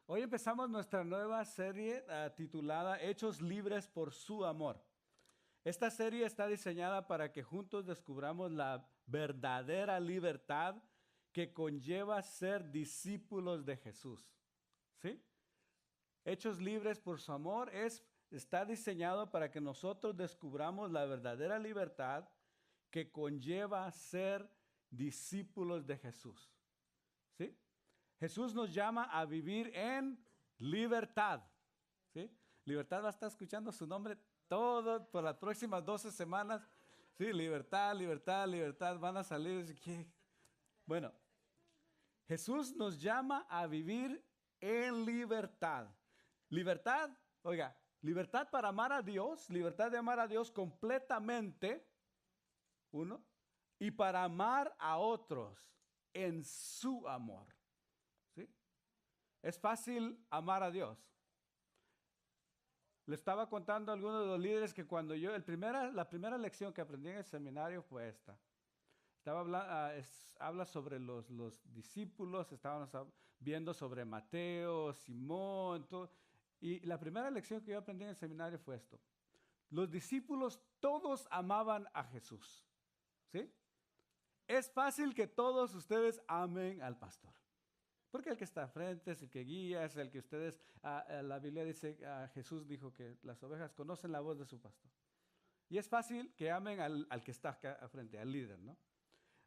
Hoy empezamos nuestra nueva serie titulada Hechos libres por su amor. Esta serie está diseñada para que juntos descubramos la verdadera libertad que conlleva ser discípulos de Jesús. ¿Sí? Hechos libres por su amor está diseñado para que nosotros descubramos la verdadera libertad que conlleva ser discípulos de Jesús. ¿Sí? Jesús nos llama a vivir en libertad. ¿Sí? Libertad va a estar escuchando su nombre todo por las próximas 12 semanas. Sí, libertad, libertad, libertad. Van a salir. ¿Qué? Bueno, Jesús nos llama a vivir en libertad. Libertad, oiga, libertad para amar a Dios, libertad de amar a Dios completamente, uno, y para amar a otros en su amor. ¿Sí? Es fácil amar a Dios. Le estaba contando a algunos de los líderes que cuando la primera lección que aprendí en el seminario fue esta. Habla sobre los discípulos, estábamos viendo sobre Mateo, Simón, todo. Y la primera lección que yo aprendí en el seminario fue esto. Los discípulos todos amaban a Jesús. ¿Sí? Es fácil que todos ustedes amen al pastor. Porque el que está frente es el que guía, es el que ustedes, la Biblia dice, Jesús dijo que las ovejas conocen la voz de su pastor. Y es fácil que amen al que está acá frente, al líder, ¿no?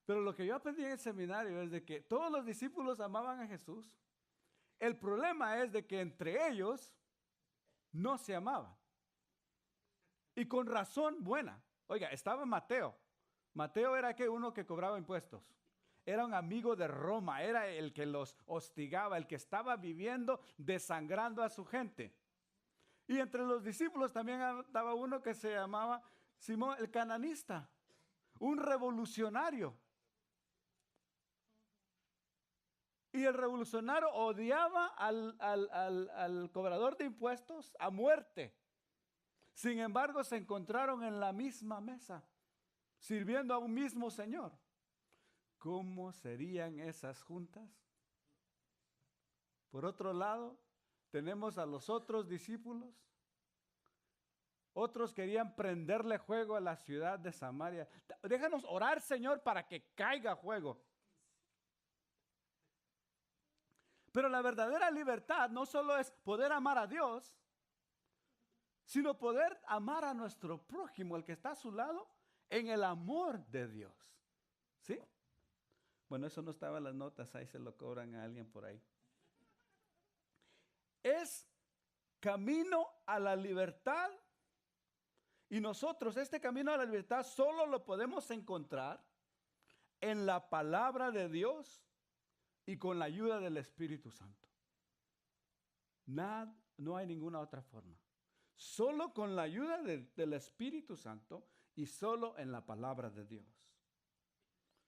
Pero lo que yo aprendí en el seminario es de que todos los discípulos amaban a Jesús. El problema es de que entre ellos no se amaban. Y con razón buena. Oiga, estaba Mateo. Mateo era uno que cobraba impuestos. Era un amigo de Roma, era el que los hostigaba, el que estaba viviendo, desangrando a su gente. Y entre los discípulos también estaba uno que se llamaba Simón el Cananista, un revolucionario. Y el revolucionario odiaba al cobrador de impuestos a muerte. Sin embargo, se encontraron en la misma mesa, sirviendo a un mismo Señor. ¿Cómo serían esas juntas? Por otro lado, tenemos a los otros discípulos. Otros querían prenderle fuego a la ciudad de Samaria. Déjanos orar, Señor, para que caiga fuego. Pero la verdadera libertad no solo es poder amar a Dios, sino poder amar a nuestro prójimo, el que está a su lado, en el amor de Dios. ¿Sí? Bueno, eso no estaba en las notas, ahí se lo cobran a alguien por ahí. Es camino a la libertad. Y nosotros este camino a la libertad solo lo podemos encontrar en la palabra de Dios y con la ayuda del Espíritu Santo. No hay ninguna otra forma. Solo con la ayuda del Espíritu Santo y solo en la palabra de Dios.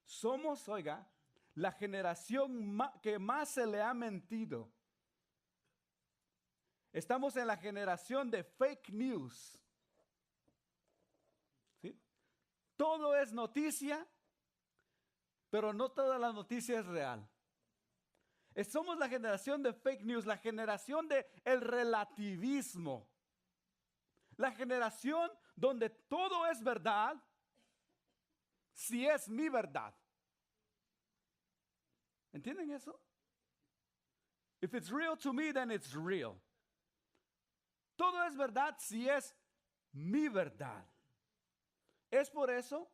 Somos, oiga, la generación que más se le ha mentido. Estamos en la generación de fake news. ¿Sí? Todo es noticia, pero no toda la noticia es real. Somos la generación de fake news, la generación del relativismo. La generación donde todo es verdad, si es mi verdad. ¿Entienden eso? If it's real to me, then it's real. Todo es verdad si es mi verdad. Es por eso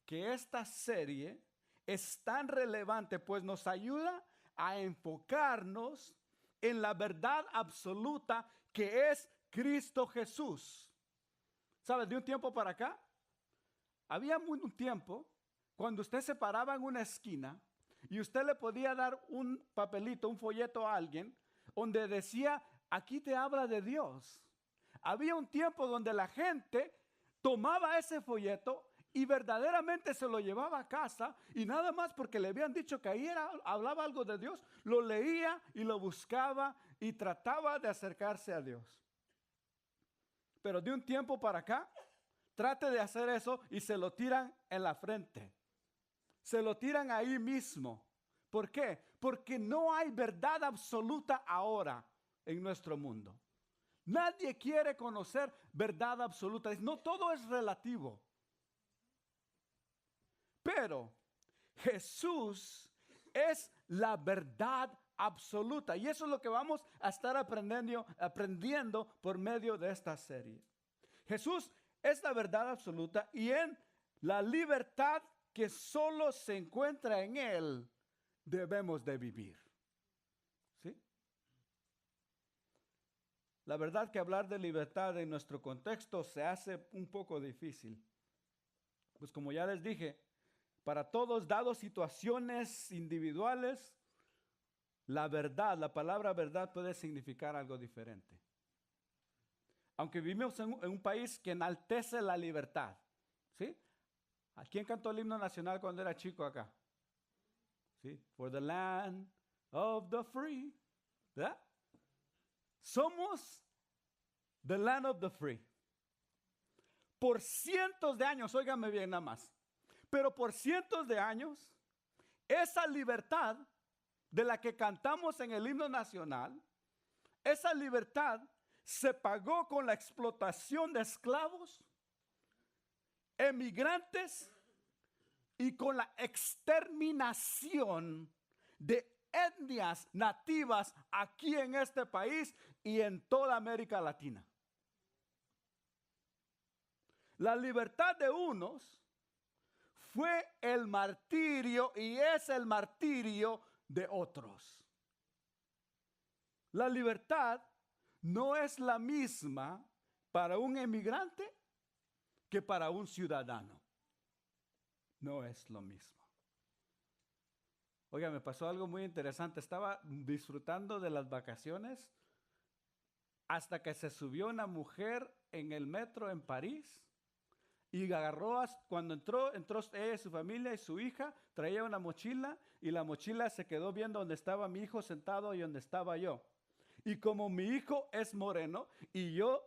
que esta serie es tan relevante, pues nos ayuda a enfocarnos en la verdad absoluta que es Cristo Jesús. ¿Sabes? De un tiempo para acá, había un tiempo cuando usted se paraba en una esquina y usted le podía dar un papelito, un folleto a alguien donde decía, aquí te habla de Dios. Había un tiempo donde la gente tomaba ese folleto y verdaderamente se lo llevaba a casa y nada más porque le habían dicho que ahí hablaba algo de Dios, lo leía y lo buscaba y trataba de acercarse a Dios. Pero de un tiempo para acá, trate de hacer eso y se lo tiran en la frente. Se lo tiran ahí mismo. ¿Por qué? Porque no hay verdad absoluta ahora. en nuestro mundo. Nadie quiere conocer verdad absoluta. No, todo es relativo. Pero Jesús es la verdad absoluta. Y eso es lo que vamos a estar aprendiendo por medio de esta serie. Jesús es la verdad absoluta y en la libertad que solo se encuentra en Él debemos de vivir. ¿Sí? La verdad que hablar de libertad en nuestro contexto se hace un poco difícil. Pues como ya les dije, para todos, dados situaciones individuales, la verdad, la palabra verdad puede significar algo diferente. Aunque vivimos en un país que enaltece la libertad, ¿sí? ¿A quién cantó el himno nacional cuando era chico acá? ¿Sí? For the land of the free, ¿verdad? Somos the land of the free. Por cientos de años, óigame bien nada más, pero por cientos de años, esa libertad de la que cantamos en el himno nacional, esa libertad se pagó con la explotación de esclavos, emigrantes y con la exterminación de etnias nativas aquí en este país y en toda América Latina. La libertad de unos fue el martirio y es el martirio de otros. La libertad no es la misma para un emigrante que para un ciudadano. No es lo mismo. Oiga, me pasó algo muy interesante. Estaba disfrutando de las vacaciones hasta que se subió una mujer en el metro en París y agarró, cuando entró ella, su familia y su hija, traía una mochila y la mochila se quedó viendo donde estaba mi hijo sentado y donde estaba yo. Y como mi hijo es moreno y yo,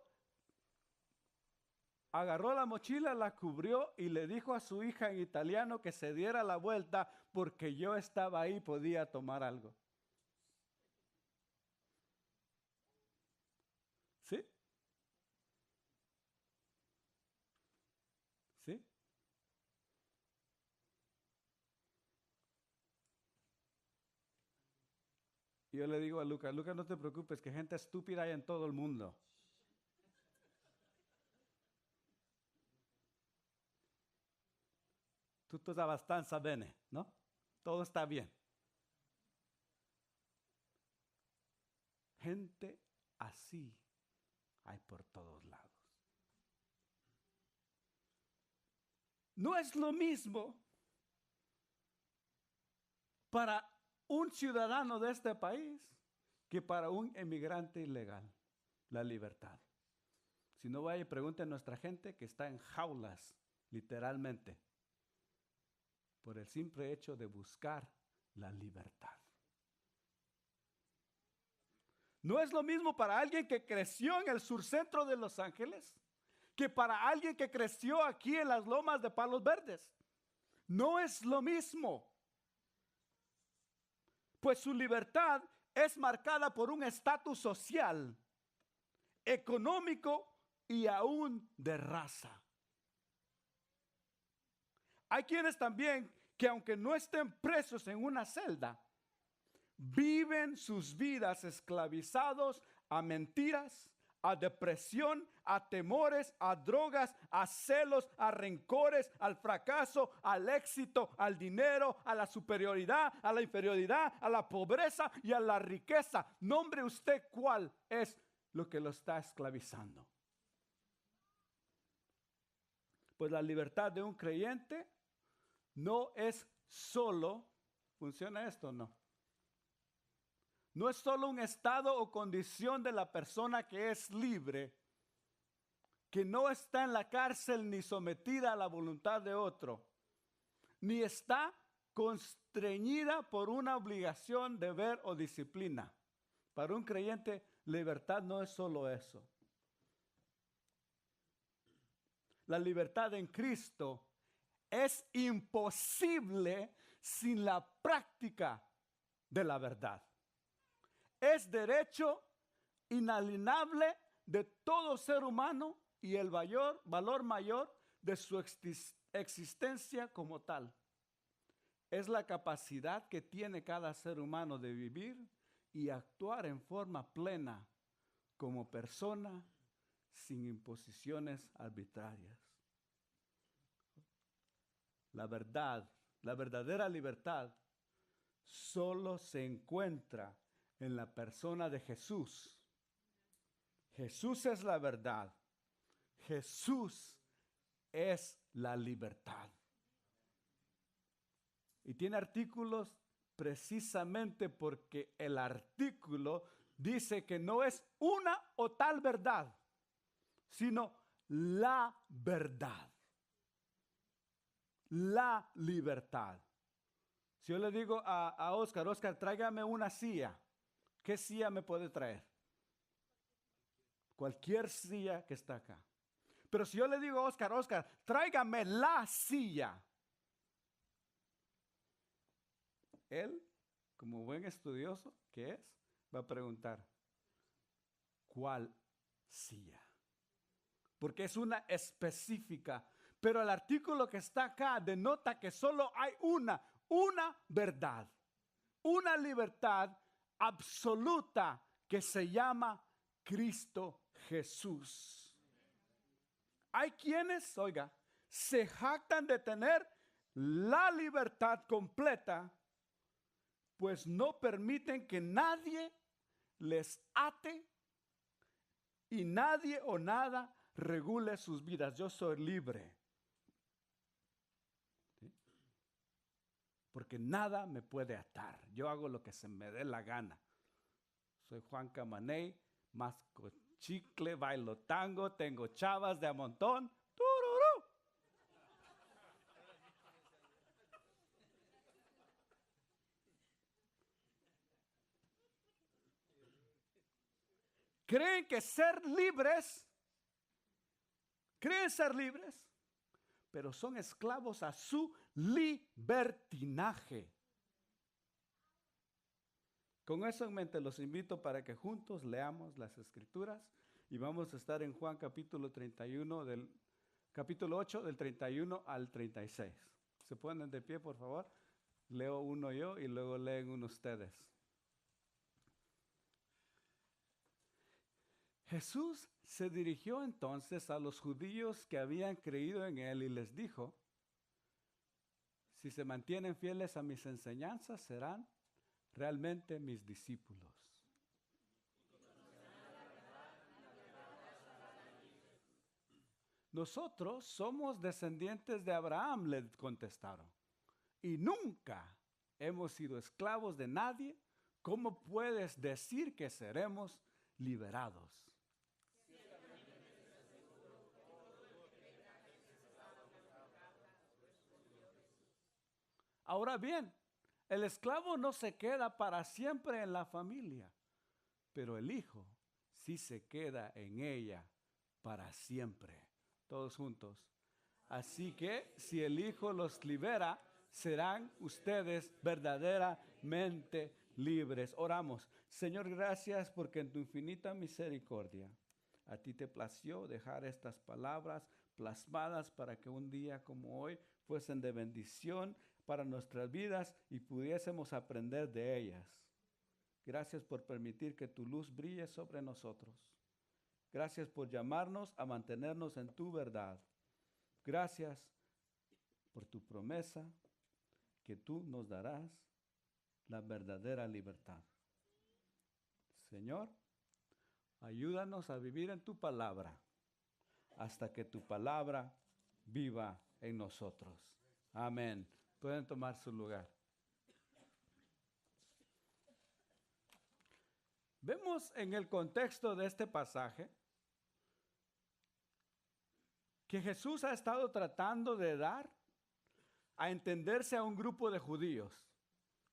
agarró la mochila, la cubrió y le dijo a su hija en italiano que se diera la vuelta porque yo estaba ahí y podía tomar algo. ¿Sí? ¿Sí? Y yo le digo a Lucas, no te preocupes, que gente estúpida hay en todo el mundo. Tutto sta abbastanza bene, ¿no? Todo está bien. Gente así hay por todos lados. No es lo mismo para un ciudadano de este país que para un emigrante ilegal, la libertad. Si no, vaya y pregunte a nuestra gente que está en jaulas, literalmente, por el simple hecho de buscar la libertad. No es lo mismo para alguien que creció en el surcentro de Los Ángeles que para alguien que creció aquí en las lomas de Palos Verdes. No es lo mismo. Pues su libertad es marcada por un estatus social, económico y aún de raza. Hay quienes también que aunque no estén presos en una celda, viven sus vidas esclavizados a mentiras, a depresión, a temores, a drogas, a celos, a rencores, al fracaso, al éxito, al dinero, a la superioridad, a la inferioridad, a la pobreza y a la riqueza. Nombre usted cuál es lo que lo está esclavizando. Pues la libertad de un creyente no es solo, ¿funciona esto o no? No es solo un estado o condición de la persona que es libre, que no está en la cárcel ni sometida a la voluntad de otro, ni está constreñida por una obligación, deber o disciplina. Para un creyente, libertad no es solo eso. La libertad en Cristo es imposible sin la práctica de la verdad. Es derecho inalienable de todo ser humano y el valor mayor de su existencia como tal. Es la capacidad que tiene cada ser humano de vivir y actuar en forma plena como persona sin imposiciones arbitrarias. La verdad, la verdadera libertad solo se encuentra en la persona de Jesús. Jesús es la verdad. Jesús es la libertad. Y tiene artículos precisamente porque el artículo dice que no es una o tal verdad, sino la verdad. La libertad. Si yo le digo a Oscar, Oscar, tráigame una silla, ¿qué silla me puede traer? Cualquier silla que está acá. Pero si yo le digo a Oscar, Oscar, tráigame la silla, él, como buen estudioso que es, va a preguntar, ¿cuál silla? Porque es una específica. Pero el artículo que está acá denota que solo hay una verdad, una libertad absoluta que se llama Cristo Jesús. Hay quienes, oiga, se jactan de tener la libertad completa, pues no permiten que nadie les ate y nadie o nada regule sus vidas. Yo soy libre. ¿Sí? Porque nada me puede atar. Yo hago lo que se me dé la gana. Soy Juan Camaney, masco chicle, bailo tango, tengo chavas de a montón. ¡Tururú! Creen ser libres, pero son esclavos a su libertinaje. Con eso en mente los invito para que juntos leamos las Escrituras y vamos a estar en Juan capítulo 8 del 31 al 36. ¿Se ponen de pie, por favor? Leo uno yo y luego leen uno ustedes. Jesús se dirigió entonces a los judíos que habían creído en él y les dijo, si se mantienen fieles a mis enseñanzas, serán realmente mis discípulos. Nosotros somos descendientes de Abraham, le contestaron, y nunca hemos sido esclavos de nadie. ¿Cómo puedes decir que seremos liberados? Ahora bien, el esclavo no se queda para siempre en la familia, pero el hijo sí se queda en ella para siempre. Todos juntos. Así que si el hijo los libera, serán ustedes verdaderamente libres. Oramos. Señor, gracias porque en tu infinita misericordia a ti te plació dejar estas palabras plasmadas para que un día como hoy fuesen de bendición para nuestras vidas y pudiésemos aprender de ellas. Gracias por permitir que tu luz brille sobre nosotros. Gracias por llamarnos a mantenernos en tu verdad. Gracias por tu promesa que tú nos darás la verdadera libertad. Señor, ayúdanos a vivir en tu palabra hasta que tu palabra viva en nosotros. Amén. Pueden tomar su lugar. Vemos en el contexto de este pasaje que Jesús ha estado tratando de dar a entenderse a un grupo de judíos.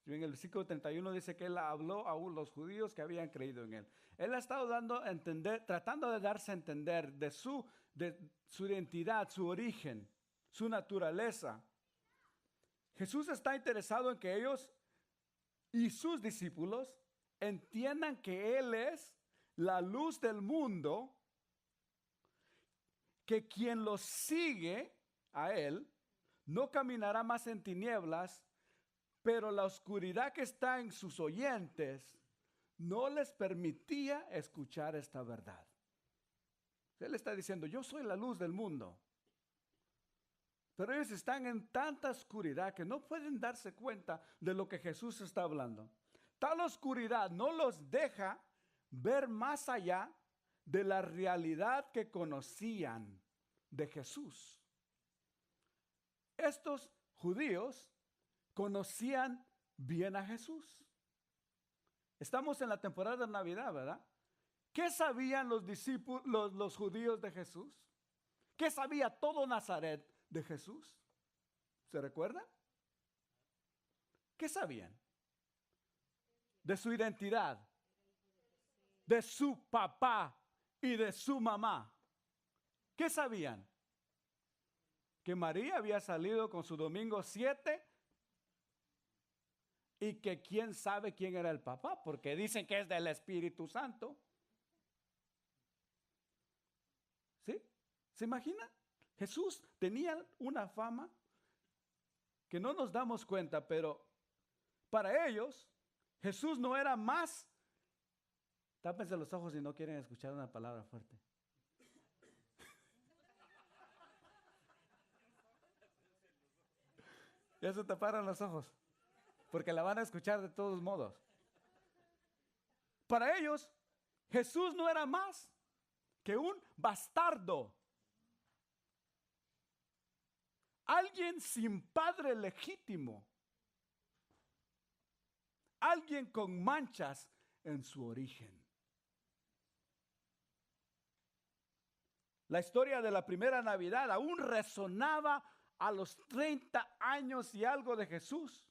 En el versículo 31 dice que él habló a los judíos que habían creído en él. Él ha estado dando a entender, tratando de darse a entender de su identidad, su origen, su naturaleza. Jesús está interesado en que ellos y sus discípulos entiendan que Él es la luz del mundo, que quien lo sigue a él no caminará más en tinieblas, pero la oscuridad que está en sus oyentes no les permitía escuchar esta verdad. Él está diciendo, yo soy la luz del mundo. Pero ellos están en tanta oscuridad que no pueden darse cuenta de lo que Jesús está hablando. Tal oscuridad no los deja ver más allá de la realidad que conocían de Jesús. Estos judíos conocían bien a Jesús. Estamos en la temporada de Navidad, ¿verdad? ¿Qué sabían los discípulos, los judíos de Jesús? ¿Qué sabía todo Nazaret de Jesús? ¿Se recuerdan? ¿Qué sabían? De su identidad, de su papá y de su mamá. ¿Qué sabían? Que María había salido con su domingo 7 y que quién sabe quién era el papá, porque dicen que es del Espíritu Santo. ¿Sí? ¿Se imagina? Jesús tenía una fama que no nos damos cuenta, pero para ellos Jesús no era más. Tápense los ojos si no quieren escuchar una palabra fuerte. Ya se taparon los ojos, porque la van a escuchar de todos modos. Para ellos, Jesús no era más que un bastardo. Alguien sin padre legítimo. Alguien con manchas en su origen. La historia de la primera Navidad aún resonaba a los 30 años y algo de Jesús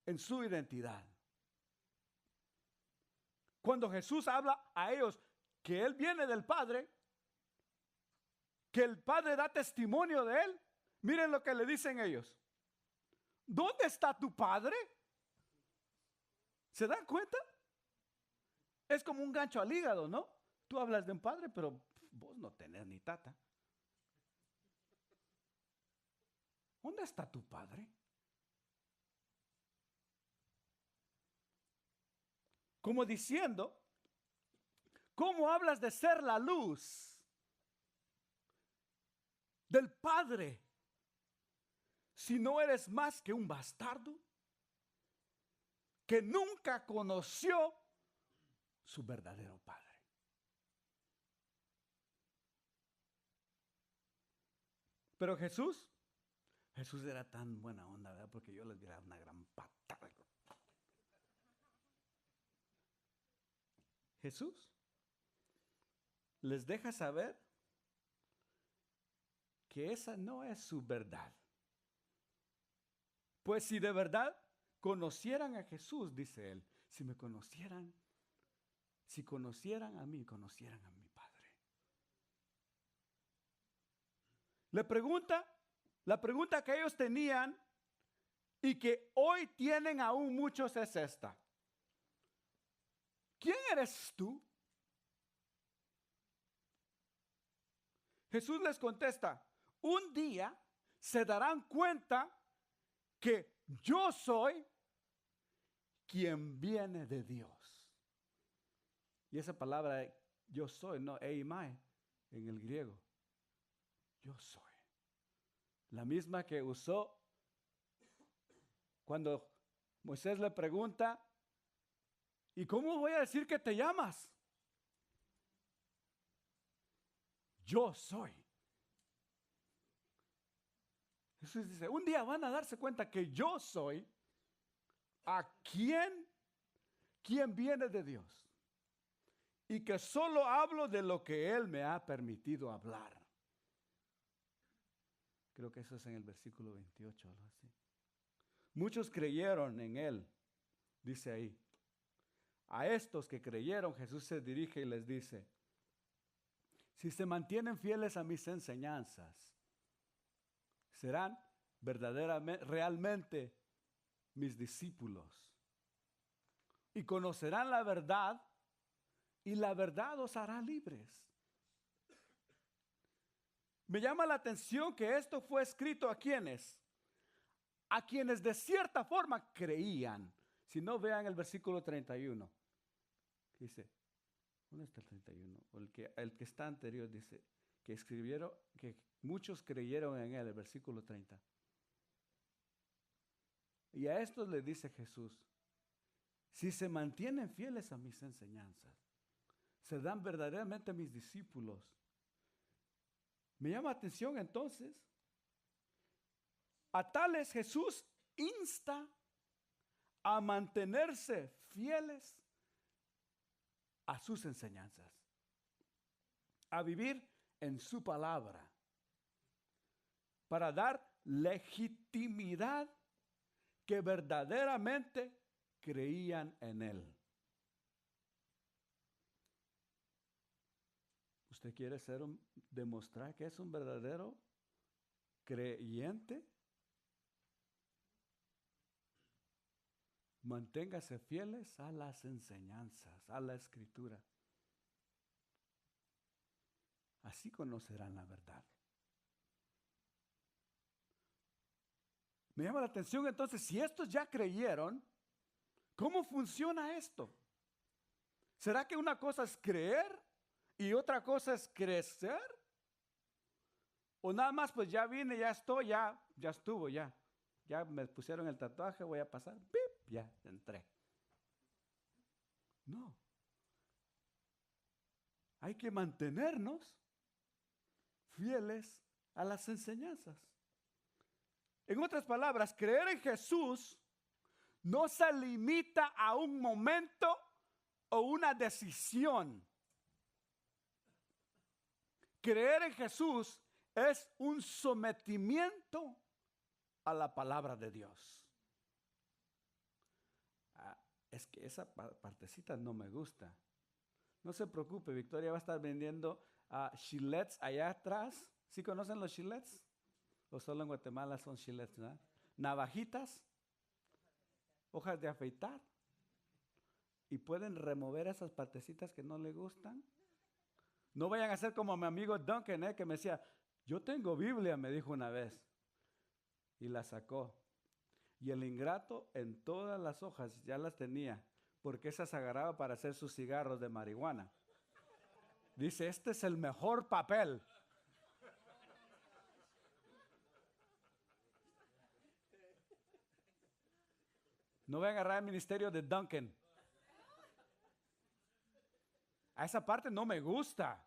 en su identidad. Cuando Jesús habla a ellos que Él viene del Padre, que el Padre da testimonio de Él, miren lo que le dicen ellos. ¿Dónde está tu Padre? ¿Se dan cuenta? Es como un gancho al hígado, ¿no? Tú hablas de un padre, pero vos no tenés ni tata. ¿Dónde está tu Padre? Como diciendo, ¿cómo hablas de ser la luz del Padre si no eres más que un bastardo que nunca conoció su verdadero Padre? Pero Jesús era tan buena onda, ¿verdad? Porque yo les diera una gran patada. Jesús les deja saber que esa no es su verdad. Pues si de verdad conocieran a Jesús, dice él, si me conocieran, si conocieran a mí, conocieran a mi Padre. La pregunta que ellos tenían y que hoy tienen aún muchos es esta. ¿Quién eres tú? Jesús les contesta, un día se darán cuenta que yo soy quien viene de Dios. Y esa palabra yo soy, no eimai en el griego. Yo soy. La misma que usó cuando Moisés le pregunta, ¿y cómo voy a decir que te llamas? Yo soy. Jesús dice, un día van a darse cuenta que yo soy a quien viene de Dios. Y que solo hablo de lo que Él me ha permitido hablar. Creo que eso es en el versículo 28, algo así. Muchos creyeron en Él, dice ahí. A estos que creyeron, Jesús se dirige y les dice, si se mantienen fieles a mis enseñanzas, serán verdaderamente, realmente mis discípulos. Y conocerán la verdad, y la verdad os hará libres. Me llama la atención que esto fue escrito a quienes de cierta forma creían. Si no, vean el versículo 31. Dice, ¿dónde está el 31? O el que está anterior dice que escribieron, que muchos creyeron en él, el versículo 30. Y a estos le dice Jesús, si se mantienen fieles a mis enseñanzas, serán verdaderamente mis discípulos. Me llama la atención entonces, a tales Jesús insta a mantenerse fieles a sus enseñanzas, a vivir en su palabra, para dar legitimidad que verdaderamente creían en él. ¿Usted quiere demostrar que es un verdadero creyente? Manténgase fieles a las enseñanzas, a la escritura. Así conocerán la verdad. Me llama la atención entonces, si estos ya creyeron, ¿cómo funciona esto? ¿Será que una cosa es creer y otra cosa es crecer? ¿O nada más pues ya vine, ya estoy, ya estuvo, ya me pusieron el tatuaje, voy a pasar, ¡pip! Ya entré? No. Hay que mantenernos fieles a las enseñanzas. En otras palabras, creer en Jesús no se limita a un momento o una decisión. Creer en Jesús es un sometimiento a la palabra de Dios. Es que esa partecita no me gusta. No se preocupe, Victoria va a estar vendiendo chilets allá atrás. ¿Sí conocen los chilets? ¿O solo en Guatemala son chilets, ¿no? Navajitas, hojas de afeitar. Y pueden remover esas partecitas que no le gustan. No vayan a ser como mi amigo Duncan, que me decía, yo tengo Biblia, me dijo una vez. Y la sacó. Y el ingrato en todas las hojas ya las tenía, porque esas agarraba para hacer sus cigarros de marihuana. Dice, este es el mejor papel. No voy a agarrar el ministerio de Duncan. A esa parte no me gusta.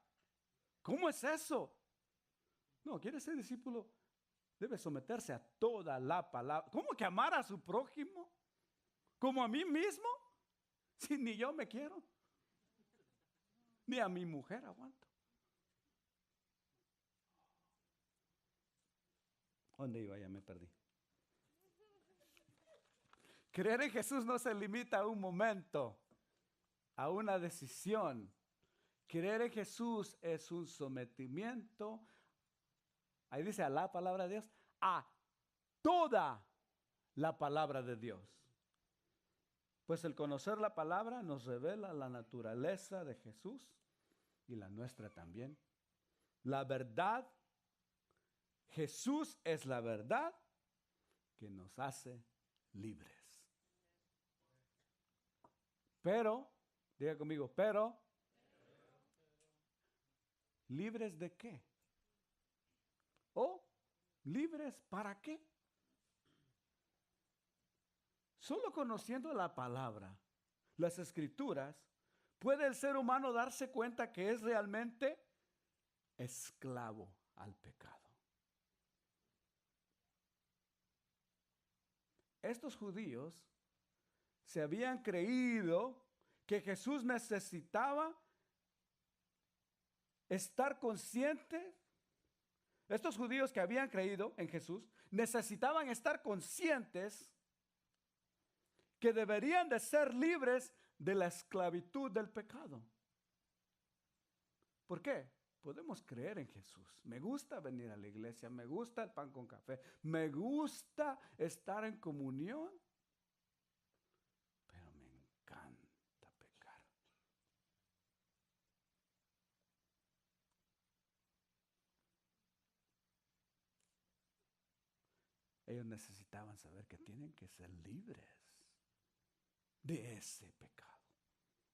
¿Cómo es eso? No, quiere ser discípulo, debe someterse a toda la palabra. ¿Cómo que amar a su prójimo? ¿Como a mí mismo? Si ni yo me quiero. Ni a mi mujer aguanto. ¿Dónde iba? Ya me perdí. Creer en Jesús no se limita a un momento, a una decisión. Creer en Jesús es un sometimiento, ahí dice a la palabra de Dios, a toda la palabra de Dios. Pues el conocer la palabra nos revela la naturaleza de Jesús y la nuestra también. La verdad, Jesús es la verdad que nos hace libres. Pero, diga conmigo, pero, ¿libres de qué? ¿O libres para qué? Solo conociendo la palabra, las escrituras, puede el ser humano darse cuenta que es realmente esclavo al pecado. Estos judíos se habían creído que Jesús necesitaba estar consciente. Estos judíos que habían creído en Jesús necesitaban estar conscientes que deberían de ser libres de la esclavitud del pecado. ¿Por qué? Podemos creer en Jesús. Me gusta venir a la iglesia, me gusta el pan con café, me gusta estar en comunión, pero me encanta pecar. ellos necesitaban saber que tienen que ser libres de ese pecado,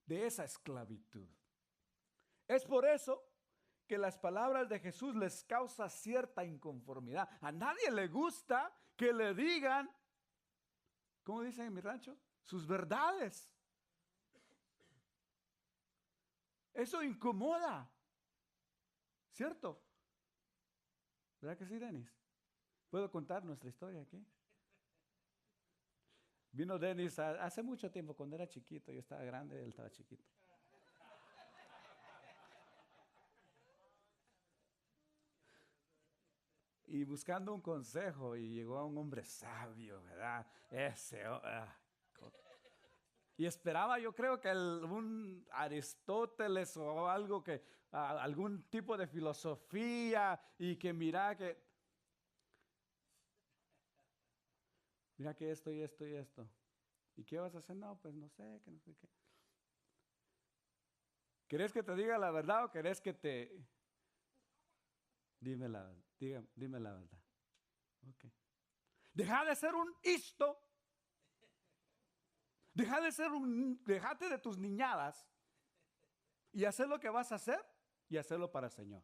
de esa esclavitud. Es por eso que las palabras de Jesús les causa cierta inconformidad. A nadie le gusta que le digan, ¿cómo dicen en mi rancho? Sus verdades. Eso incomoda, ¿cierto? ¿Verdad que sí, Denis? ¿Puedo contar nuestra historia aquí? Vino Denis hace mucho tiempo, cuando era chiquito. Yo estaba grande, él estaba chiquito. Y buscando un consejo, y llegó a un hombre sabio, ¿verdad? Y esperaba, yo creo que un Aristóteles o algo que, algún tipo de filosofía, y que mira que esto y esto y esto. ¿Y qué vas a hacer? No, pues no sé, que no sé qué. ¿Querés que te diga la verdad o querés que te... Dime la verdad. Okay. Deja de ser un isto. Dejate de tus niñadas y hacer lo que vas a hacer y hacerlo para el Señor.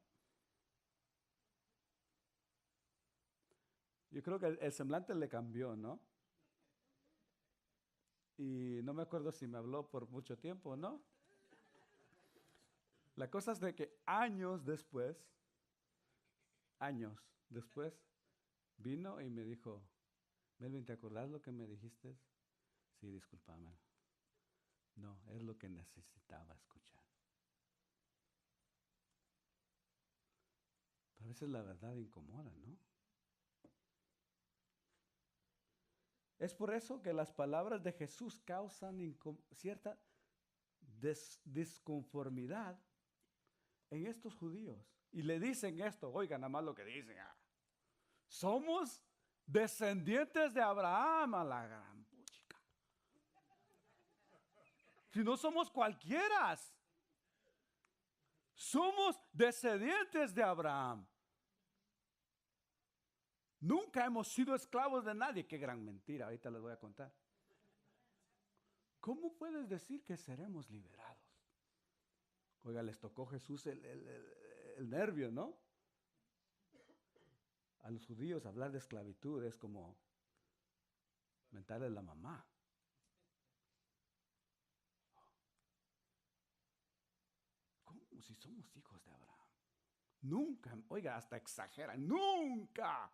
Yo creo que el semblante le cambió, ¿no? Y no me acuerdo si me habló por mucho tiempo, ¿no? La cosa es de que años después, vino y me dijo, Melvin, ¿te acordás lo que me dijiste? Sí, discúlpame. No, es lo que necesitaba escuchar. Pero a veces la verdad incomoda, ¿no? Es por eso que las palabras de Jesús causan cierta disconformidad en estos judíos. Y le dicen esto, oigan nada más lo que dicen. Somos descendientes de Abraham, a la gran puchica. Si no somos cualquiera, somos descendientes de Abraham. Nunca hemos sido esclavos de nadie. Qué gran mentira, ahorita les voy a contar. ¿Cómo puedes decir que seremos liberados? Oiga, les tocó Jesús el nervio, ¿no? A los judíos hablar de esclavitud es como mentarle a la mamá. ¿Cómo si somos hijos de Abraham? Nunca, oiga, hasta exageran, nunca,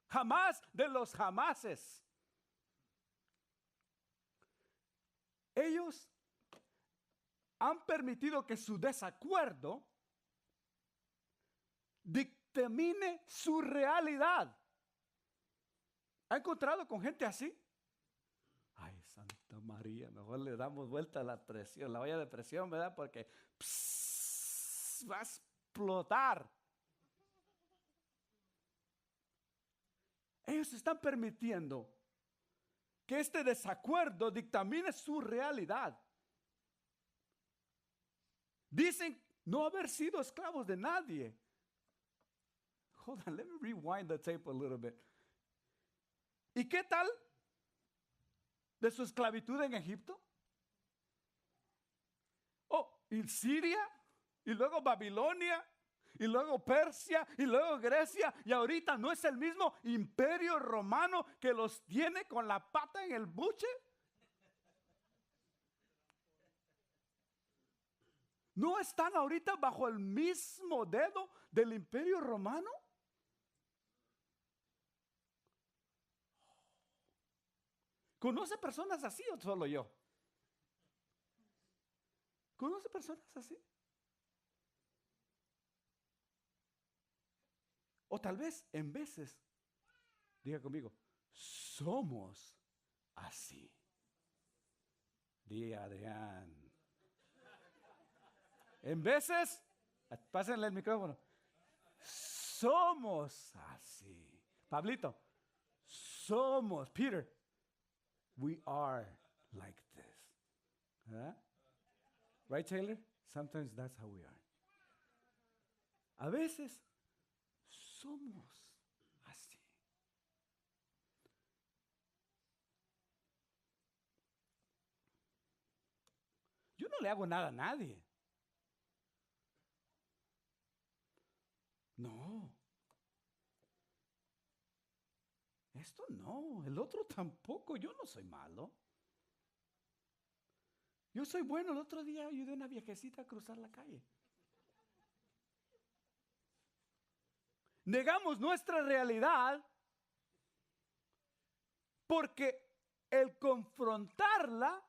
jamás de los jamases. Ellos han permitido que su desacuerdo dictamine su realidad. ¿Ha encontrado con gente así? Ay, Santa María, mejor le damos vuelta a la presión, la olla de presión, ¿verdad? Porque va a explotar. Ellos están permitiendo que este desacuerdo dictamine su realidad. Dicen no haber sido esclavos de nadie. Hold on, let me rewind the tape a little bit. ¿Y qué tal de su esclavitud en Egipto? Oh, y Siria, y luego Babilonia, y luego Persia, y luego Grecia, y ahorita no es el mismo imperio romano que los tiene con la pata en el buche. ¿No están ahorita bajo el mismo dedo del imperio romano? ¿Conoce personas así o solo yo? ¿Conoce personas así? O tal vez en veces, diga conmigo, somos así. Diga Adrián. En veces, pásenle el micrófono. Somos así. Pablito, somos. Peter, we are like this. ¿Verdad? Right, Taylor? Sometimes that's how we are. A veces somos así. Yo no le hago nada a nadie. No. Esto no, el otro tampoco. Yo no soy malo. Yo soy bueno. El otro día ayudé a una viejecita a cruzar la calle. Negamos nuestra realidad porque el confrontarla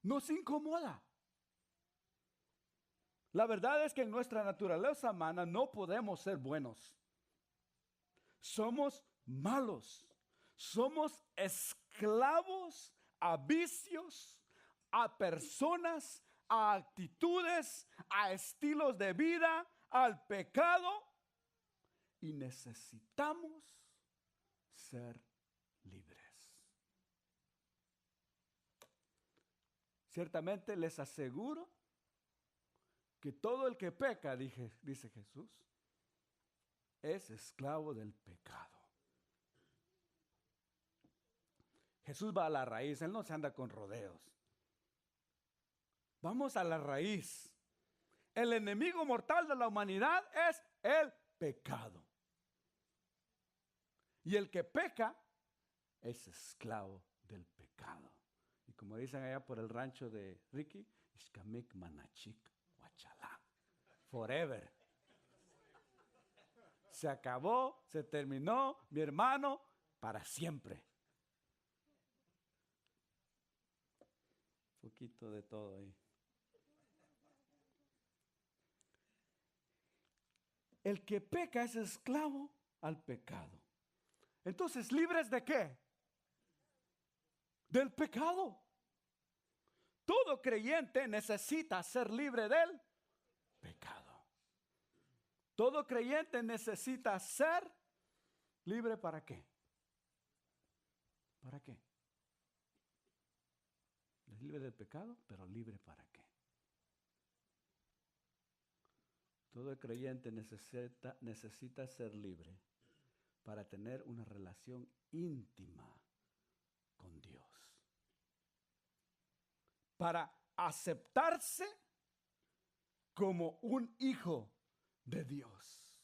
nos incomoda. La verdad es que en nuestra naturaleza humana no podemos ser buenos. Somos malos. Somos esclavos a vicios, a personas, a actitudes, a estilos de vida, al pecado. Y necesitamos ser libres. Ciertamente les aseguro que todo el que peca, dice Jesús, es esclavo del pecado. Jesús va a la raíz, Él no se anda con rodeos. Vamos a la raíz. El enemigo mortal de la humanidad es el pecado. Y el que peca es esclavo del pecado. Y como dicen allá por el rancho de Ricky, Ishkamik Manachik Huachalá. Forever. Se acabó, se terminó, mi hermano, para siempre. Un poquito de todo ahí. El que peca es esclavo al pecado. Entonces, ¿libres de qué? Del pecado. Todo creyente necesita ser libre del pecado. Todo creyente necesita ser libre ¿para qué? ¿Para qué? Libre del pecado, pero libre ¿para qué? Todo creyente necesita ser libre para tener una relación íntima con Dios. Para aceptarse como un hijo de Dios.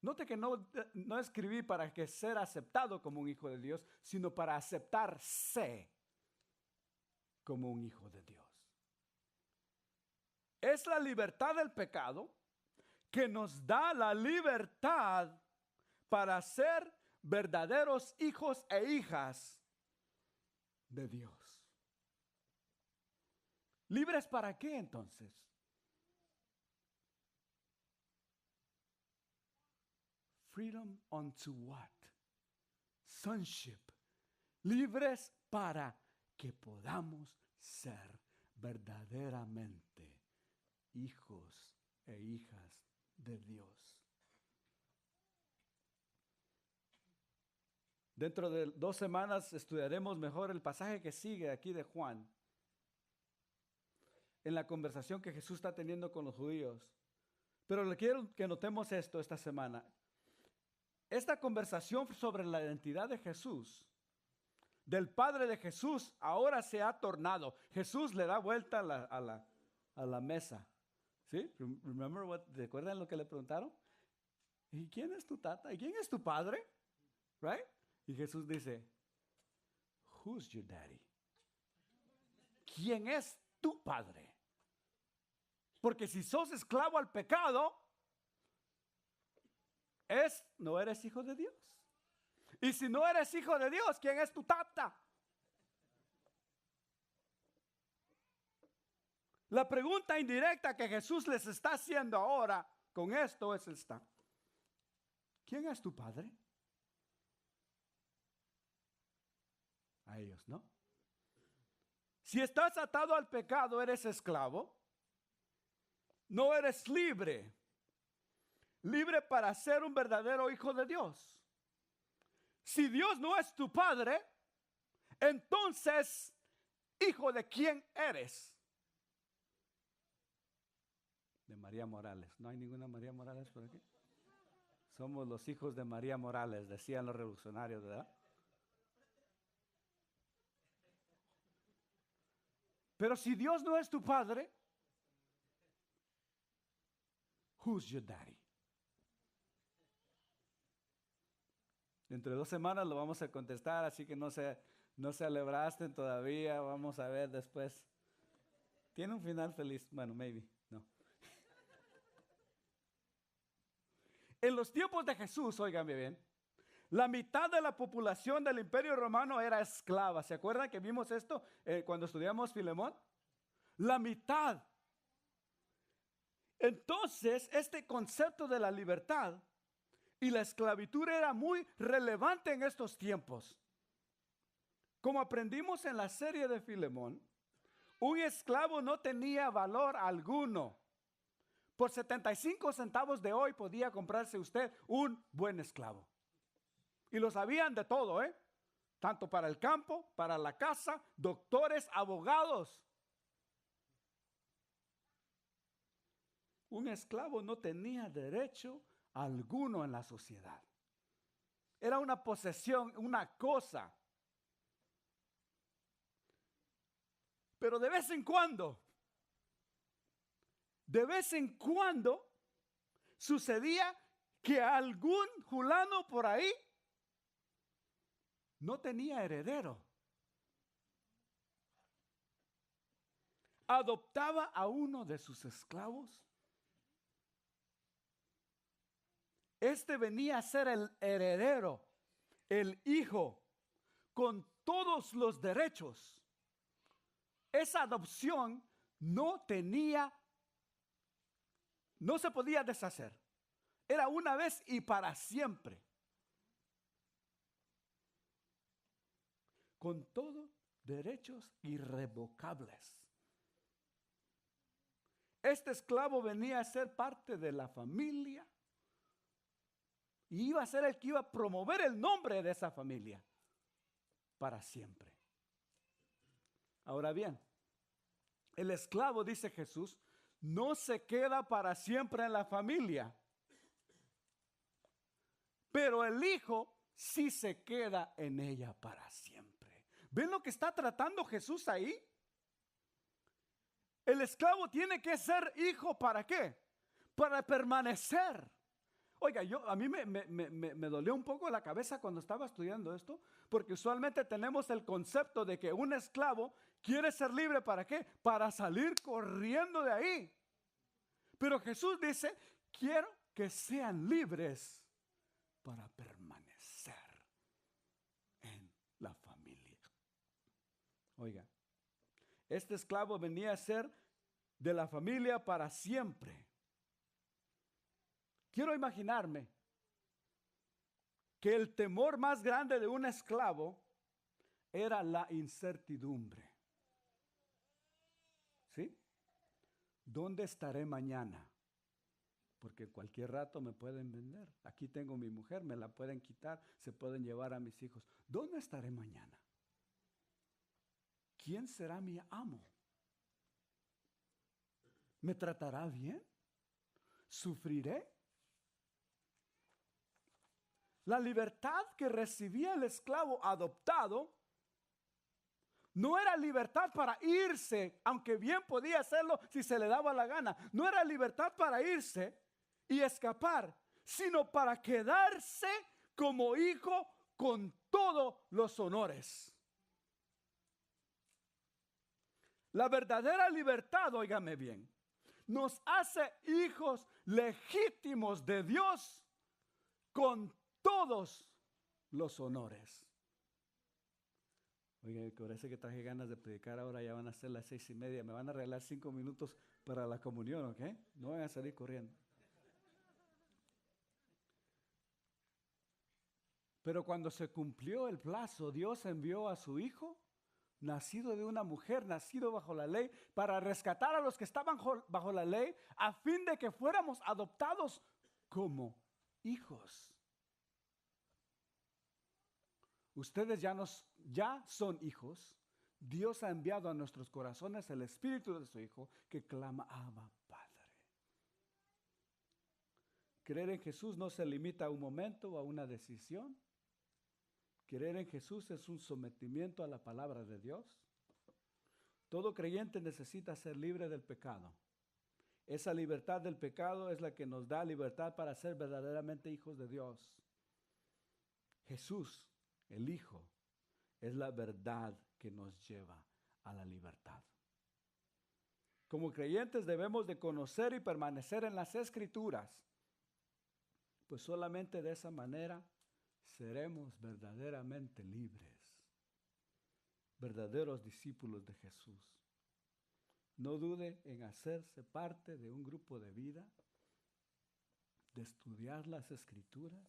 Note que no escribí para que ser aceptado como un hijo de Dios, sino para aceptarse como un hijo de Dios. Es la libertad del pecado que nos da la libertad para ser verdaderos hijos e hijas de Dios. ¿Libres para qué entonces? Freedom unto what? Sonship. Libres para que podamos ser verdaderamente hijos e hijas de Dios. Dentro de 2 semanas estudiaremos mejor el pasaje que sigue aquí de Juan, en la conversación que Jesús está teniendo con los judíos. Pero le quiero que notemos esto esta semana. Esta conversación sobre la identidad de Jesús, del Padre de Jesús, ahora se ha tornado. Jesús le da vuelta a la mesa. ¿Sí? ¿Recuerdan lo que le preguntaron? ¿Y quién es tu tata? ¿Y quién es tu padre? Right? Y Jesús dice, who's your daddy? ¿Quién es tu padre? Porque si sos esclavo al pecado, no eres hijo de Dios. Y si no eres hijo de Dios, ¿quién es tu tata? La pregunta indirecta que Jesús les está haciendo ahora con esto es esta. ¿Quién es tu padre? A ellos, ¿no? Si estás atado al pecado, eres esclavo. No eres libre. Libre para ser un verdadero hijo de Dios. Si Dios no es tu padre, entonces, ¿hijo de quién eres? De María Morales. ¿No hay ninguna María Morales por aquí? Somos los hijos de María Morales, decían los revolucionarios, ¿verdad? Pero si Dios no es tu padre, who's your daddy? Dentro de 2 semanas lo vamos a contestar, así que no se alebraste todavía. Vamos a ver después. Tiene un final feliz. Bueno, maybe, no. En los tiempos de Jesús, óigame bien, la mitad de la población del Imperio Romano era esclava. ¿Se acuerdan que vimos esto cuando estudiamos Filemón? La mitad. Entonces, este concepto de la libertad y la esclavitud era muy relevante en estos tiempos. Como aprendimos en la serie de Filemón, un esclavo no tenía valor alguno. Por 75 centavos de hoy podía comprarse usted un buen esclavo. Y lo sabían de todo, tanto para el campo, para la casa, doctores, abogados. Un esclavo no tenía derecho alguno en la sociedad. Era una posesión, una cosa. Pero de vez en cuando sucedía que algún fulano por ahí no tenía heredero. Adoptaba a uno de sus esclavos. Este venía a ser el heredero, el hijo, con todos los derechos. Esa adopción no se podía deshacer. Era una vez y para siempre. Con todos derechos irrevocables. Este esclavo venía a ser parte de la familia y iba a ser el que iba a promover el nombre de esa familia para siempre. Ahora bien, el esclavo, dice Jesús, no se queda para siempre en la familia, pero el hijo sí se queda en ella para siempre. ¿Ven lo que está tratando Jesús ahí? El esclavo tiene que ser hijo, ¿para qué? Para permanecer. Oiga, a mí me dolió un poco la cabeza cuando estaba estudiando esto, porque usualmente tenemos el concepto de que un esclavo quiere ser libre, ¿para qué? Para salir corriendo de ahí. Pero Jesús dice, quiero que sean libres para permanecer en la familia. Oiga, este esclavo venía a ser de la familia para siempre. Quiero imaginarme que el temor más grande de un esclavo era la incertidumbre. ¿Sí? ¿Dónde estaré mañana? Porque cualquier rato me pueden vender. Aquí tengo mi mujer, me la pueden quitar, se pueden llevar a mis hijos. ¿Dónde estaré mañana? ¿Quién será mi amo? ¿Me tratará bien? ¿Sufriré? La libertad que recibía el esclavo adoptado no era libertad para irse, aunque bien podía hacerlo si se le daba la gana. No era libertad para irse y escapar, sino para quedarse como hijo con todos los honores. La verdadera libertad, óigame bien, nos hace hijos legítimos de Dios con todos los honores. Oiga, parece que traje ganas de predicar ahora, ya van a ser las 6:30. Me van a regalar 5 minutos para la comunión, ¿ok? No van a salir corriendo. Pero cuando se cumplió el plazo, Dios envió a su hijo, nacido de una mujer, nacido bajo la ley, para rescatar a los que estaban bajo la ley, a fin de que fuéramos adoptados como hijos. Ustedes ya son hijos. Dios ha enviado a nuestros corazones el espíritu de su Hijo que clama, Abba, Padre. Creer en Jesús no se limita a un momento o a una decisión. Creer en Jesús es un sometimiento a la palabra de Dios. Todo creyente necesita ser libre del pecado. Esa libertad del pecado es la que nos da libertad para ser verdaderamente hijos de Dios. Jesús, el Hijo, es la verdad que nos lleva a la libertad. Como creyentes debemos de conocer y permanecer en las Escrituras, pues solamente de esa manera seremos verdaderamente libres, verdaderos discípulos de Jesús. No dude en hacerse parte de un grupo de vida, de estudiar las Escrituras.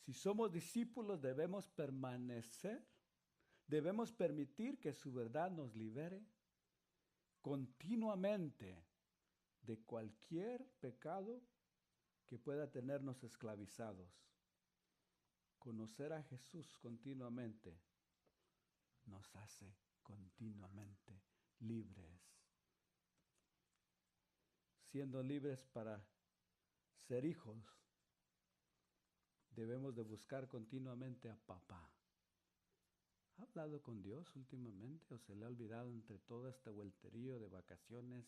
Si somos discípulos debemos permanecer, debemos permitir que su verdad nos libere continuamente de cualquier pecado que pueda tenernos esclavizados. Conocer a Jesús continuamente nos hace continuamente libres. Siendo libres para ser hijos, debemos de buscar continuamente a papá. ¿Ha hablado con Dios últimamente o se le ha olvidado entre todo este vuelterío de vacaciones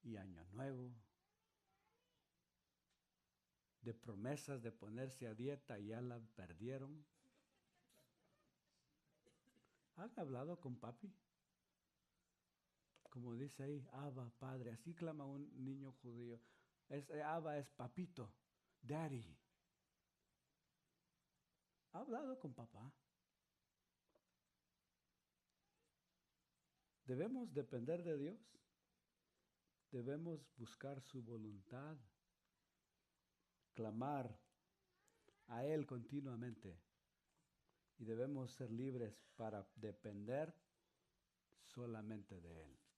y año nuevo? De promesas de ponerse a dieta y ya la perdieron. ¿Han hablado con papi? Como dice ahí, Abba, Padre, así clama un niño judío. Abba es papito, daddy. ¿Ha hablado con papá? Debemos depender de Dios. Debemos buscar su voluntad, clamar a Él continuamente. Y debemos ser libres para depender solamente de Él.